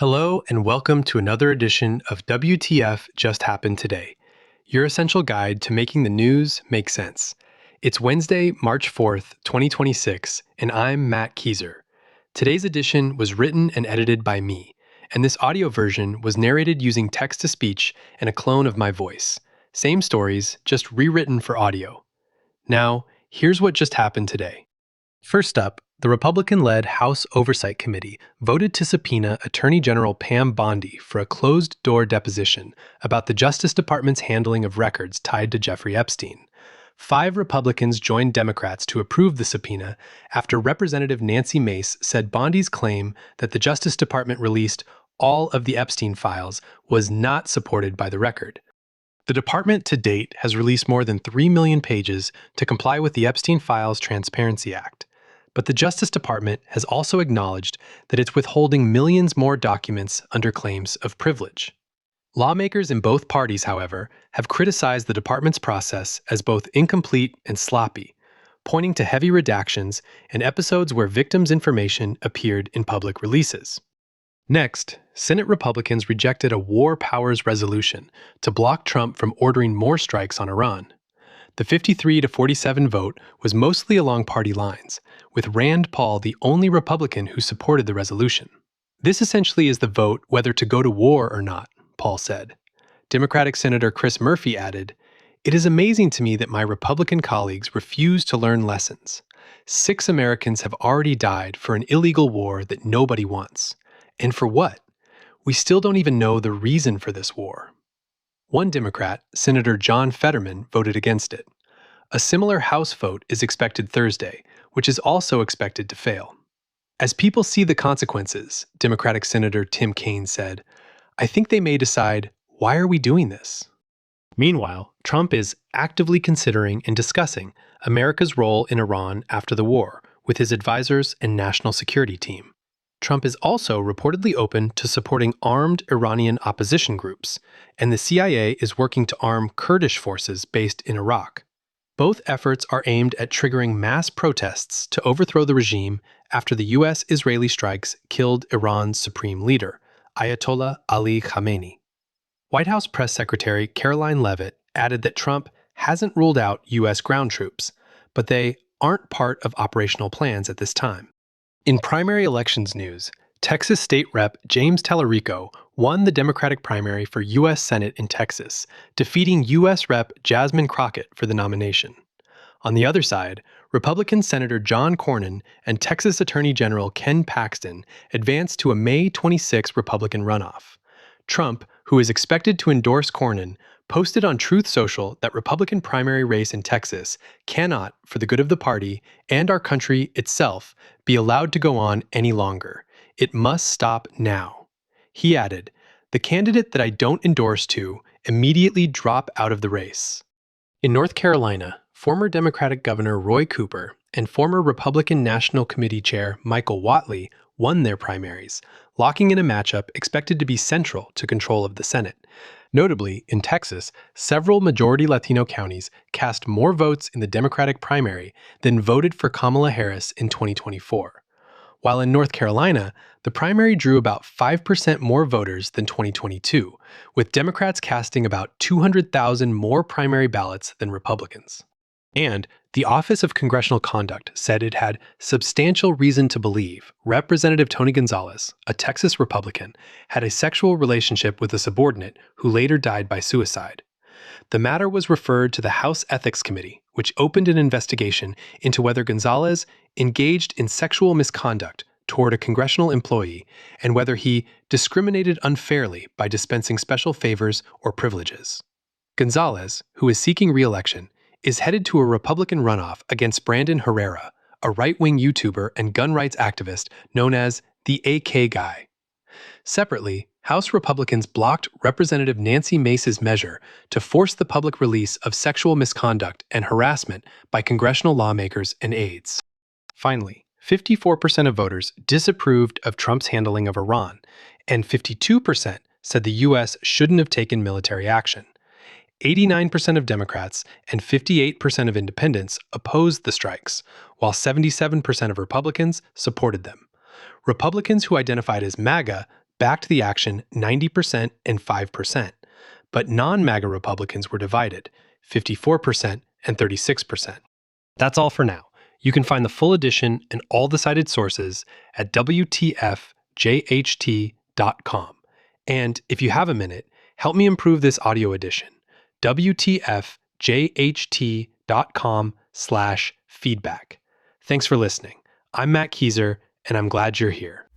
Hello and welcome to another edition of WTF Just Happened Today, your essential guide to making the news make sense. It's Wednesday, March 4th, 2026, and I'm Matt Kieser. Today's edition was written and edited by me, and this audio version was narrated using text-to-speech and a clone of my voice. Same stories, just rewritten for audio. Now, here's what just happened today. First up, the Republican-led House Oversight Committee voted to subpoena Attorney General Pam Bondi for a closed-door deposition about the Justice Department's handling of records tied to Jeffrey Epstein. 5 Republicans joined Democrats to approve the subpoena after Representative Nancy Mace said Bondi's claim that the Justice Department released all of the Epstein files was not supported by the record. The department to date has released more than 3 million pages to comply with the Epstein Files Transparency Act. But the Justice Department has also acknowledged that it's withholding millions more documents under claims of privilege. Lawmakers in both parties, however, have criticized the department's process as both incomplete and sloppy, pointing to heavy redactions and episodes where victims' information appeared in public releases. Next, Senate Republicans rejected a war powers resolution to block Trump from ordering more strikes on Iran. The 53-47 vote was mostly along party lines, with Rand Paul the only Republican who supported the resolution. This essentially is the vote whether to go to war or not, Paul said. Democratic Senator Chris Murphy added, "It is amazing to me that my Republican colleagues refuse to learn lessons. 6 Americans have already died for an illegal war that nobody wants. And for what? We still don't even know the reason for this war." One Democrat, Senator John Fetterman, voted against it. A similar House vote is expected Thursday, which is also expected to fail. As people see the consequences, Democratic Senator Tim Kaine said, "I think they may decide, why are we doing this?" Meanwhile, Trump is actively considering and discussing America's role in Iran after the war with his advisors and national security team. Trump is also reportedly open to supporting armed Iranian opposition groups, and the CIA is working to arm Kurdish forces based in Iraq. Both efforts are aimed at triggering mass protests to overthrow the regime after the U.S.-Israeli strikes killed Iran's supreme leader, Ayatollah Ali Khamenei. White House Press Secretary Caroline Leavitt added that Trump hasn't ruled out U.S. ground troops, but they aren't part of operational plans at this time. In primary elections news, Texas State Rep. James Talarico won the Democratic primary for U.S. Senate in Texas, defeating U.S. Rep. Jasmine Crockett for the nomination. On the other side, Republican Senator John Cornyn and Texas Attorney General Ken Paxton advanced to a May 26 Republican runoff. Trump, who is expected to endorse Cornyn, posted on Truth Social that Republican primary race in Texas cannot, for the good of the party and our country itself, be allowed to go on any longer. It must stop now. He added, "The candidate that I don't endorse to immediately drop out of the race." In North Carolina, former Democratic Governor Roy Cooper and former Republican National Committee Chair Michael Whatley won their primaries, locking in a matchup expected to be central to control of the Senate. Notably, in Texas, several majority Latino counties cast more votes in the Democratic primary than voted for Kamala Harris in 2024. While in North Carolina, the primary drew about 5% more voters than 2022, with Democrats casting about 200,000 more primary ballots than Republicans. And the Office of Congressional Conduct said it had substantial reason to believe Representative Tony Gonzales, a Texas Republican, had a sexual relationship with a subordinate who later died by suicide. The matter was referred to the House Ethics Committee, which opened an investigation into whether Gonzales engaged in sexual misconduct toward a congressional employee and whether he discriminated unfairly by dispensing special favors or privileges. Gonzales, who is seeking re-election, is headed to a Republican runoff against Brandon Herrera, a right-wing YouTuber and gun rights activist known as the AK Guy. Separately, House Republicans blocked Representative Nancy Mace's measure to force the public release of sexual misconduct and harassment by congressional lawmakers and aides. Finally, 54% of voters disapproved of Trump's handling of Iran, and 52% said the U.S. shouldn't have taken military action. 89% of Democrats and 58% of independents opposed the strikes, while 77% of Republicans supported them. Republicans who identified as MAGA backed the action 90% and 5%, but non-MAGA Republicans were divided 54% and 36%. That's all for now. You can find the full edition and all the cited sources at WTFJHT.com. And if you have a minute, help me improve this audio edition. WTFJHT.com/feedback. Thanks for listening. I'm Matt Keyser, and I'm glad you're here.